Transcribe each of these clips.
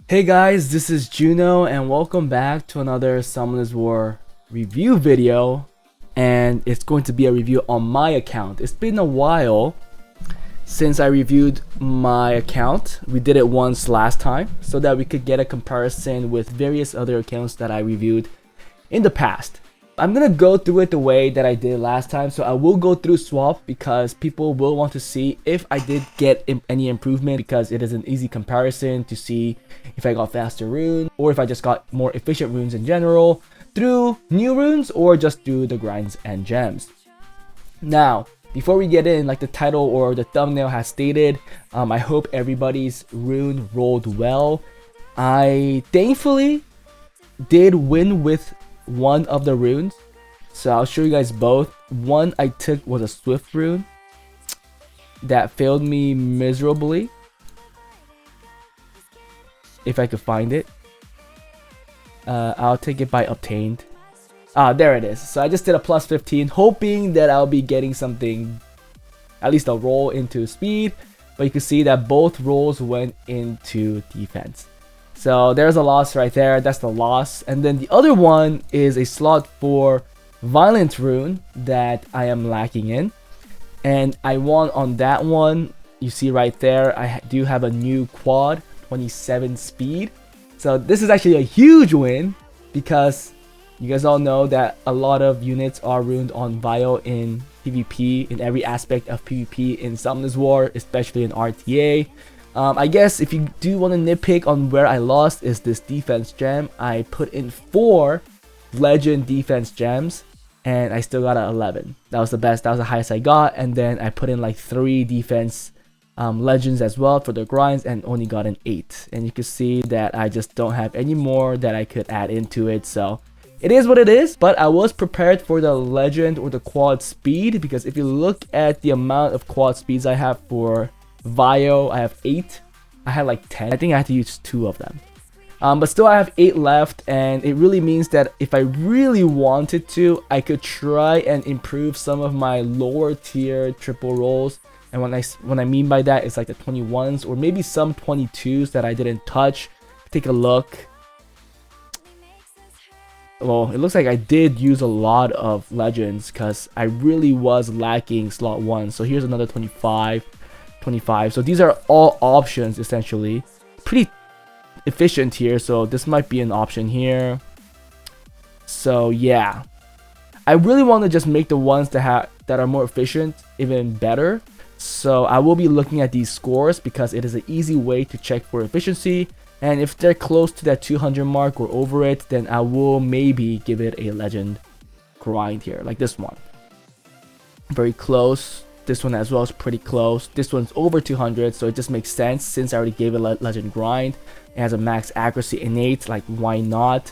Hey guys, this is Juno and welcome back to another Summoners War review video, and it's going to be a review on my account. It's been a while since I reviewed my account. We did it once last time so that we could get a comparison with various other accounts that I reviewed in the past. I'm gonna go through it the way that I did last time, so I will go through swap because people will want to see if I did get any improvement, because it is an easy comparison to see if I got faster runes or if I just got more efficient runes in general through new runes or just through the grinds and gems. Now, before we get in, like the title or the thumbnail has stated, I hope everybody's rune rolled well. I thankfully did win with one of the runes, so I'll show you guys both. One I took was a swift rune that failed me miserably. If I could find it, I'll take it by obtained. There it is. So I just did a plus 15 hoping that I'll be getting something, at least a roll into speed, but you can see that both rolls went into defense. So there's a loss right there. That's the loss. And then the other one is a slot for violent rune that I am lacking in, and I won on that one. You see right there, I do have a new quad, 27 speed. So this is actually a huge win because you guys all know that a lot of units are ruined on Vio in PvP, in every aspect of PvP in Summoners War, especially in RTA. I guess if you do want to nitpick on where I lost is this defense gem. I put in 4 legend defense gems and I still got an 11. That was the best, that was the highest I got. And then I put in like 3 defense legends as well for the grinds and only got an 8. And you can see that I just don't have any more that I could add into it. So it is what it is, but I was prepared for the legend or the quad speed, because if you look at the amount of quad speeds I have for Vio, I have 8. I had like 10. I think I had to use 2 of them. But still I have 8 left, and it really means that if I really wanted to, I could try and improve some of my lower tier triple rolls. And when I mean by that, it's like the 21s or maybe some 22s that I didn't touch. Take a look. Well, it looks like I did use a lot of legends because I really was lacking slot 1. So here's another 25. So these are all options essentially. Pretty efficient here, so this might be an option here. So yeah, I really want to just make the ones that are more efficient even better. So I will be looking at these scores because it is an easy way to check for efficiency, and if they're close to that 200 mark or over it, then I will maybe give it a legend grind here, like this one. Very close. This one as well is pretty close. This one's over 200, so it just makes sense since I already gave it a legend grind. It has a max accuracy innate, like why not?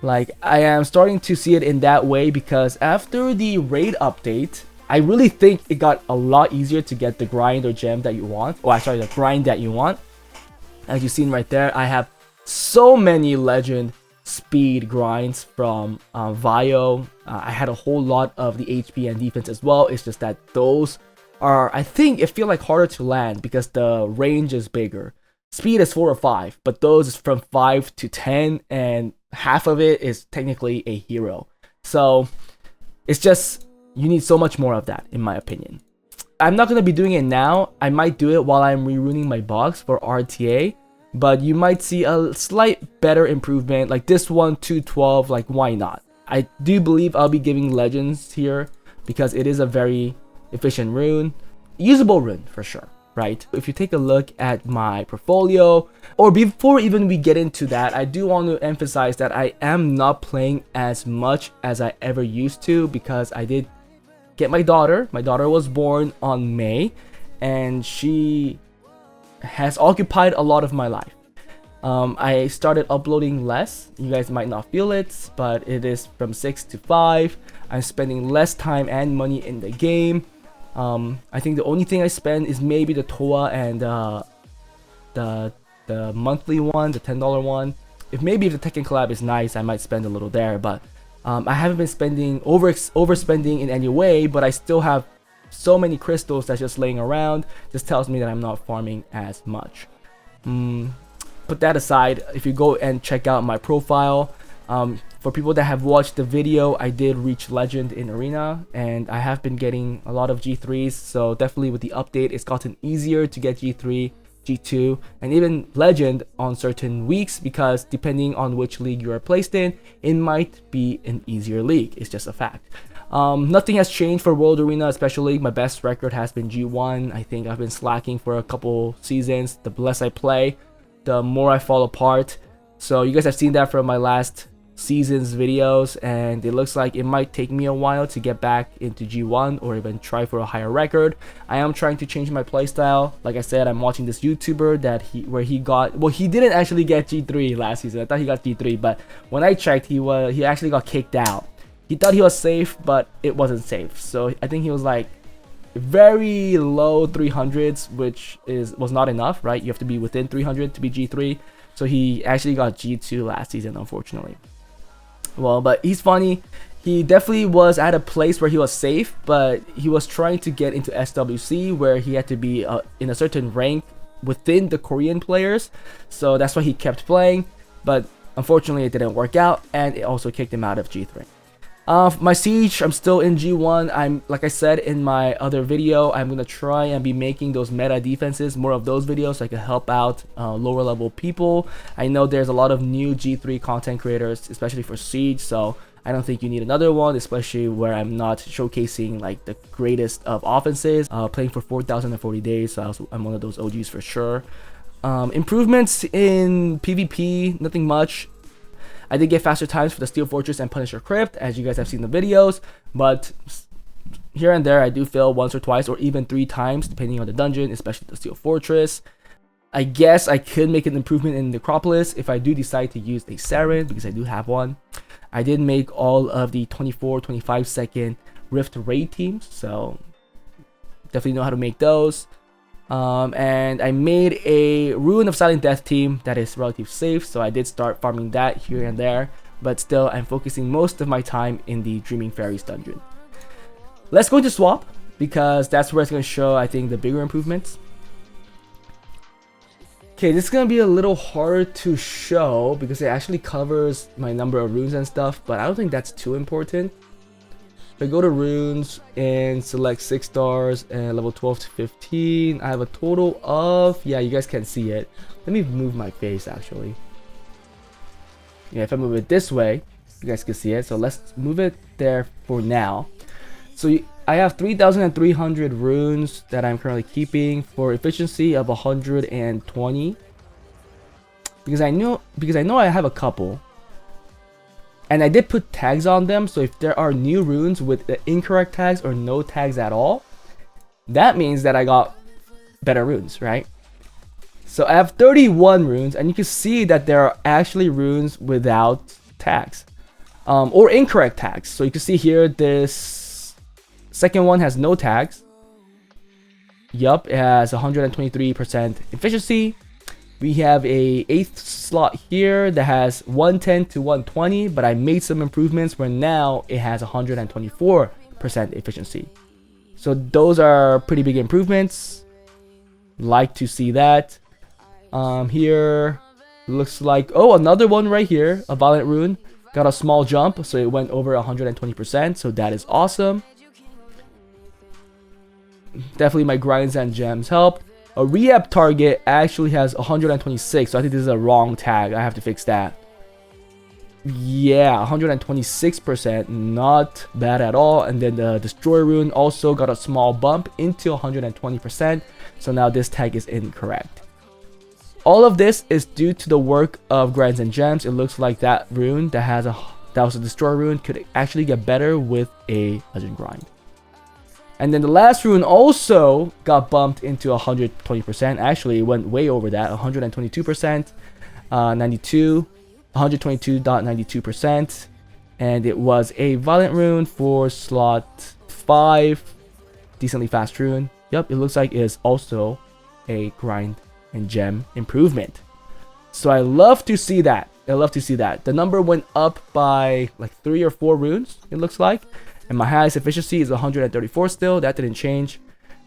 Like, I am starting to see it in that way because after the raid update, I really think it got a lot easier to get the grind or gem that you want. Oh, sorry, the grind that you want. As you've seen right there, I have so many legend speed grinds from Vio. I had a whole lot of the HP and defense as well. It's just that those are, I think it feel like harder to land because the range is bigger. Speed is 4 or 5, but those is from 5 to 10, and half of it is technically a hero. So it's just, you need so much more of that in my opinion. I'm not going to be doing it now. I might do it while I'm reruning my box for RTA, but you might see a slight better improvement, like this one 212. Like, why not? I do believe I'll be giving legends here because it is a very efficient rune, usable rune for sure, right? If you take a look at my portfolio, or before even we get into that, I do want to emphasize that I am not playing as much as I ever used to because I did get my daughter. My daughter was born on May, and she has occupied a lot of my life. I started uploading less. You guys might not feel it, but it is from 6 to 5. I'm spending less time and money in the game. I think the only thing I spend is maybe the TOA and the monthly one, the $10 one. If the Tekken collab is nice, I might spend a little there, but I haven't been spending overspending in any way, but I still have so many crystals that's just laying around. This tells me that I'm not farming as much. put that aside, if you go and check out my profile, for people that have watched the video, I did reach legend in arena, and I have been getting a lot of G3s. So definitely with the update, it's gotten easier to get G3, G2, and even legend on certain weeks, because depending on which league you are placed in, it might be an easier league. It's just a fact. Nothing has changed for World Arena, especially. My best record has been G1. I think I've been slacking for a couple seasons. The less I play, the more I fall apart. So you guys have seen that from my last season's videos, and it looks like it might take me a while to get back into G1 or even try for a higher record. I am trying to change my playstyle. Like I said, I'm watching this YouTuber that he didn't actually get G3 last season. I thought he got G3, but when I checked, he actually got kicked out. He thought he was safe, but it wasn't safe. So I think he was like very low 300s, which was not enough, right? You have to be within 300 to be G3. So he actually got G2 last season, unfortunately. Well, but he's funny. He definitely was at a place where he was safe, but he was trying to get into SWC, where he had to be in a certain rank within the Korean players. So that's why he kept playing, but unfortunately it didn't work out, and it also kicked him out of G3. My Siege, I'm still in G1. Like I said in my other video, I'm gonna try and be making those meta defenses, more of those videos, so I can help out lower level people. I know there's a lot of new G3 content creators, especially for Siege, so I don't think you need another one, especially where I'm not showcasing like the greatest of offenses. Playing for 4,040 days, so I'm one of those OGs for sure. Improvements in PvP, nothing much. I did get faster times for the Steel Fortress and Punisher Crypt, as you guys have seen the videos, but here and there I do fail once or twice or even 3 times depending on the dungeon, especially the Steel Fortress. I guess I could make an improvement in Necropolis if I do decide to use a Saren, because I do have one. I did make all of the 24-25 second Rift Raid teams, so definitely know how to make those. And I made a Rune of Silent Death team that is relatively safe, so I did start farming that here and there, but still I'm focusing most of my time in the Dreaming Fairies dungeon. Let's go into Swap, because that's where it's going to show, I think, the bigger improvements. Okay, this is going to be a little hard to show because it actually covers my number of runes and stuff, but I don't think that's too important. If I go to runes and select 6 stars and level 12 to 15, I have a total of, yeah, you guys can't see it. Let me move my face actually. Yeah, if I move it this way, you guys can see it. So let's move it there for now. So I have 3,300 runes that I'm currently keeping for efficiency of 120. Because I know I have a couple. And I did put tags on them, so if there are new runes with incorrect tags or no tags at all, that means that I got better runes, right? So I have 31 runes, and you can see that there are actually runes without tags, or incorrect tags. So you can see here, this second one has no tags. Yup, it has 123% efficiency. We have a 8th slot here that has 110 to 120, but I made some improvements where now it has 124% efficiency. So those are pretty big improvements. Like to see that. Here looks like, oh, another one right here, a Violent Rune. Got a small jump, so it went over 120%, so that is awesome. Definitely my grinds and gems help. A rehab target actually has 126, so I think this is a wrong tag. I have to fix that. Yeah, 126%, not bad at all. And then the Destroy Rune also got a small bump into 120%, so now this tag is incorrect. All of this is due to the work of grinds and gems. It looks like that rune that was a Destroy Rune could actually get better with a legend grind. And then the last rune also got bumped into 120%. Actually, it went way over that, 122%, 122.92%. And it was a Violent Rune for slot 5. Decently fast rune. Yep, it looks like it's also a grind and gem improvement. So I love to see that. I love to see that. The number went up by like 3 or 4 runes, it looks like. And my highest efficiency is 134 still. That didn't change.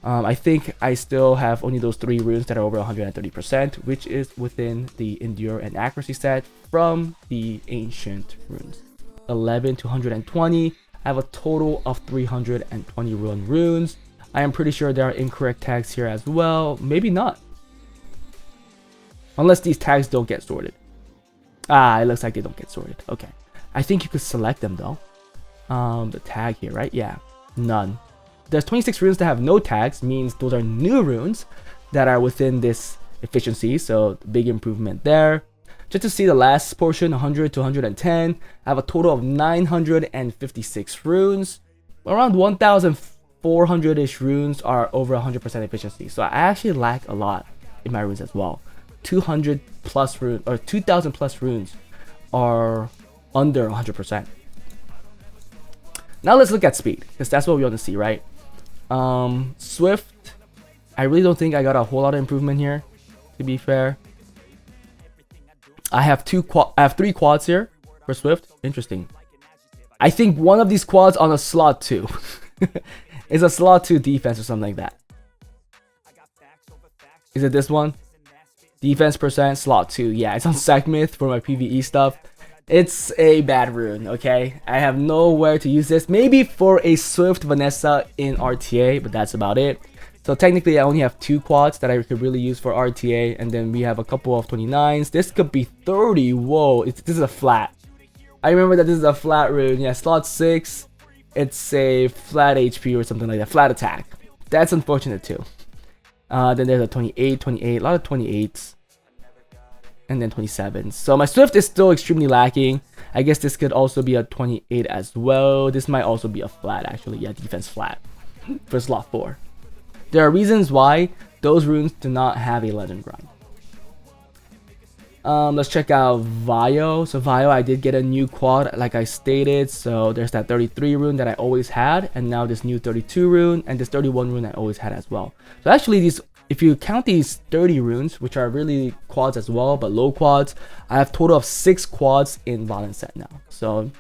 I think I still have only those 3 runes that are over 130%, which is within the endure and accuracy set from the ancient runes. 11 to 120. I have a total of 321 runes. I am pretty sure there are incorrect tags here as well. Maybe not. Unless these tags don't get sorted. It looks like they don't get sorted. Okay. I think you could select them though. The tag here, right? Yeah. None. There's 26 runes that have no tags, means those are new runes that are within this efficiency, so big improvement there. Just to see the last portion, 100 to 110, I have a total of 956 runes. Around 1,400-ish runes are over 100% efficiency, so I actually lack a lot in my runes as well. 200 plus runes, or 2,000 plus runes are under 100%. Now let's look at speed, because that's what we want to see, right? Swift, I really don't think I got a whole lot of improvement here, to be fair. I have 3 quads here for Swift. Interesting. I think one of these quads on a slot 2 is a slot 2 defense or something like that. Is it this one? Defense percent slot 2. Yeah, it's on Sekhmith for my PvE stuff. It's a bad rune, okay? I have nowhere to use this. Maybe for a Swift Vanessa in RTA, but that's about it. So technically, I only have 2 quads that I could really use for RTA, and then we have a couple of 29s. This could be 30. Whoa, this is a flat. I remember that this is a flat rune. Yeah, slot 6. It's a flat HP or something like that. Flat attack. That's unfortunate too. Then there's a 28, a lot of 28s. And then 27. So my Swift is still extremely lacking. I guess this could also be a 28 as well. This might also be a flat actually. Yeah, defense flat for slot 4. There are reasons why those runes do not have a legend grind. Let's check out Vio. So Vio, I did get a new quad like I stated. So there's that 33 rune that I always had, and now this new 32 rune and this 31 rune I always had as well. So actually these, if you count these 30 runes, which are really quads as well, but low quads, I have total of 6 quads in Violent set now. So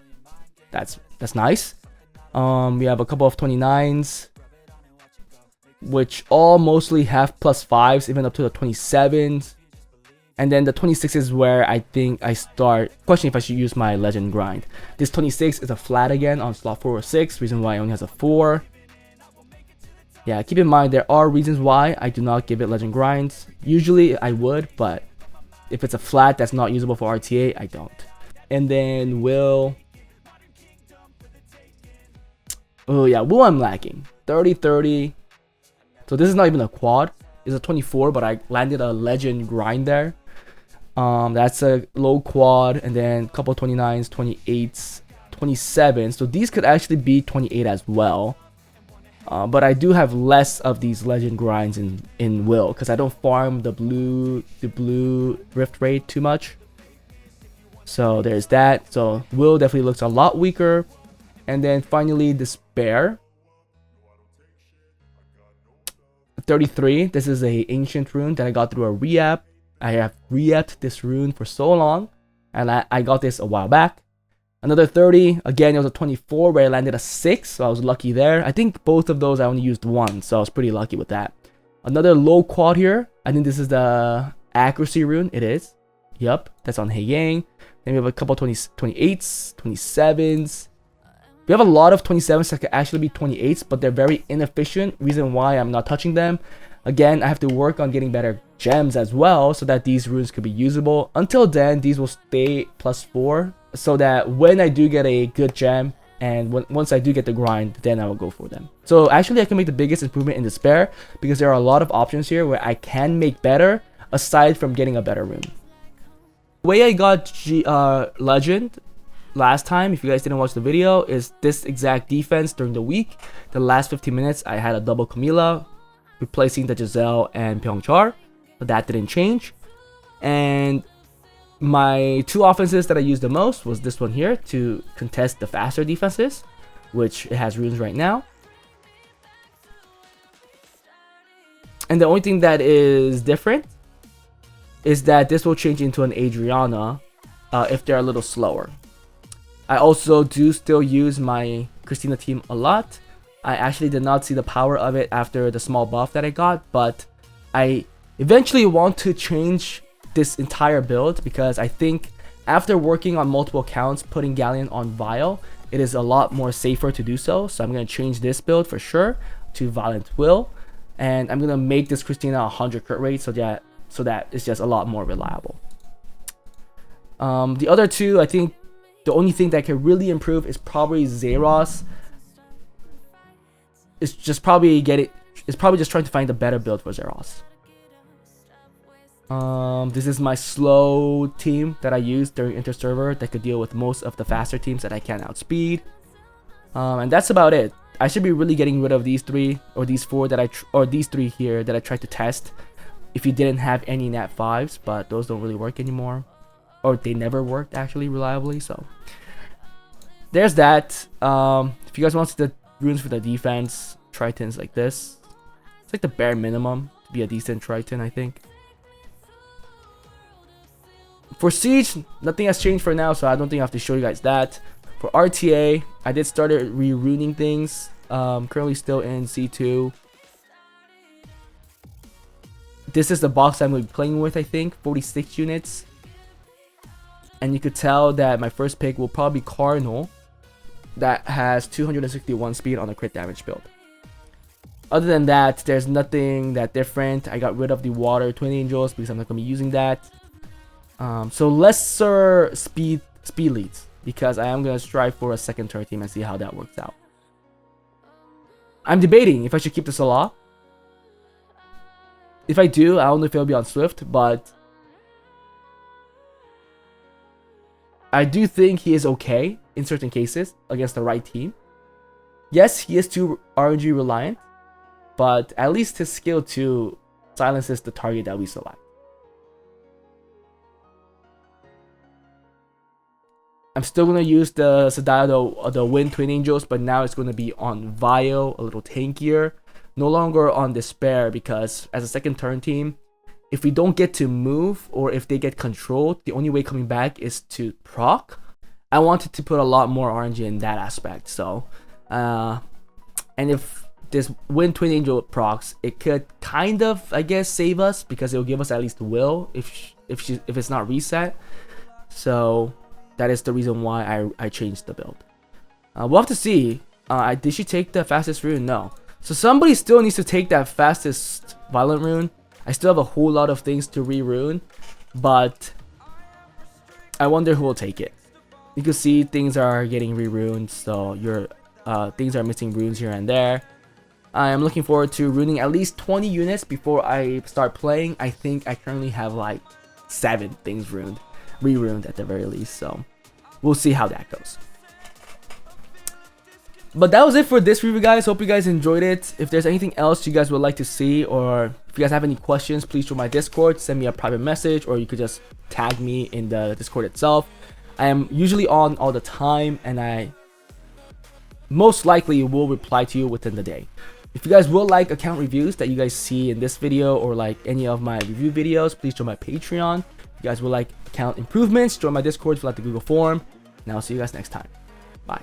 that's nice. We have a couple of 29s, which all mostly have +5s, even up to the 27s. And then the 26 is where I think I start questioning if I should use my legend grind. This 26 is a flat again on slot 4 or 6, reason why it only has a 4. Yeah, keep in mind there are reasons why I do not give it legend grinds. Usually I would, but if it's a flat that's not usable for RTA, I don't. And then Will. Oh yeah, Will I'm lacking. 30, 30. So this is not even a quad. It's a 24, but I landed a legend grind there. That's a low quad, and then a couple 29s, 28s, 27s. So these could actually be 28 as well. But I do have less of these legend grinds in Will because I don't farm the blue rift raid too much. So there's that. So Will definitely looks a lot weaker. And then finally Despair. 33. This is a ancient rune that I got through a re-app. I have re-apped this rune for so long, and I got this a while back. Another 30. Again, it was a 24 where I landed a 6, so I was lucky there. I think both of those I only used 1, so I was pretty lucky with that. Another low quad here. I think this is the accuracy rune. It is. Yup, that's on Heiyang. Then we have a couple 28s, 27s. We have a lot of 27s that could actually be 28s, but they're very inefficient. Reason why I'm not touching them. Again, I have to work on getting better gems as well so that these runes could be usable. Until then, these will stay +4 so that when I do get a good gem and once I do get the grind, then I will go for them. So actually, I can make the biggest improvement in Despair because there are a lot of options here where I can make better aside from getting a better rune. The way I got Legend last time, if you guys didn't watch the video, is this exact defense during the week. The last 15 minutes, I had a double Camilla, replacing the Giselle and Pyeongchar, but that didn't change. And my 2 offenses that I used the most was this one here to contest the faster defenses, which it has runes right now. And the only thing that is different is that this will change into an Adriana if they're a little slower. I also do still use my Christina team a lot. I actually did not see the power of it after the small buff that I got, but I eventually want to change this entire build because I think after working on multiple accounts, putting Galleon on Vile, it is a lot more safer to do so. So I'm going to change this build for sure to Violent Will, and I'm going to make this Christina 100 crit rate so that it's just a lot more reliable. The other two, I think the only thing that can really improve is probably Zeros. It's just probably just trying to find a better build for Zeros. This is my slow team that I use during inter-server that could deal with most of the faster teams that I can outspeed. And that's about it. I should be really getting rid of these three or these four or these three here that I tried to test if you didn't have any nat 5s, but those don't really work anymore, or they never worked actually reliably. So there's that. If you guys want the runes for the defense, Tritons like this. It's like the bare minimum to be a decent Triton, I think. For Siege, nothing has changed for now, so I don't think I have to show you guys that. For RTA, I did start reruning things. Currently still in C2. This is the box I'm going to be playing with, I think. 46 units. And you could tell that my first pick will probably be Cardinal, that has 261 speed on a crit damage build. Other than that, there's nothing that different. I got rid of the Water Twin Angels because I'm not going to be using that. So lesser speed leads, because I am going to strive for a second turret team and see how that works out. I'm debating if I should keep the Salah. If I do, I don't know if it'll be on Swift, but I do think he is okay in certain cases against the right team. Yes, he is too RNG reliant, but at least his skill 2 silences the target that we select. I'm still going to use the Sedao, the Wind Twin Angels, but now it's going to be on Vile, a little tankier. No longer on Despair, because as a second turn team, if we don't get to move or if they get controlled, the only way coming back is to proc. I wanted to put a lot more RNG in that aspect. So, and if this Wind Twin Angel procs, it could kind of, I guess, save us because it will give us at least will if it's not reset. So that is the reason why I changed the build. We'll have to see. Did she take the fastest rune? No. So somebody still needs to take that fastest violent rune. I still have a whole lot of things to re-rune, but I wonder who will take it. You can see things are getting re-runed, so things are missing runes here and there. I am looking forward to runing at least 20 units before I start playing. I think I currently have like 7 things re-runed at the very least, so we'll see how that goes. But that was it for this review, guys. Hope you guys enjoyed it. If there's anything else you guys would like to see, or if you guys have any questions, please join my Discord, send me a private message, or you could just tag me in the Discord itself. I am usually on all the time, and I most likely will reply to you within the day. If you guys will like account reviews that you guys see in this video or like any of my review videos, please join my Patreon. If you guys will like account improvements, join my Discord, fill out the Google form, and I'll see you guys next time. Bye.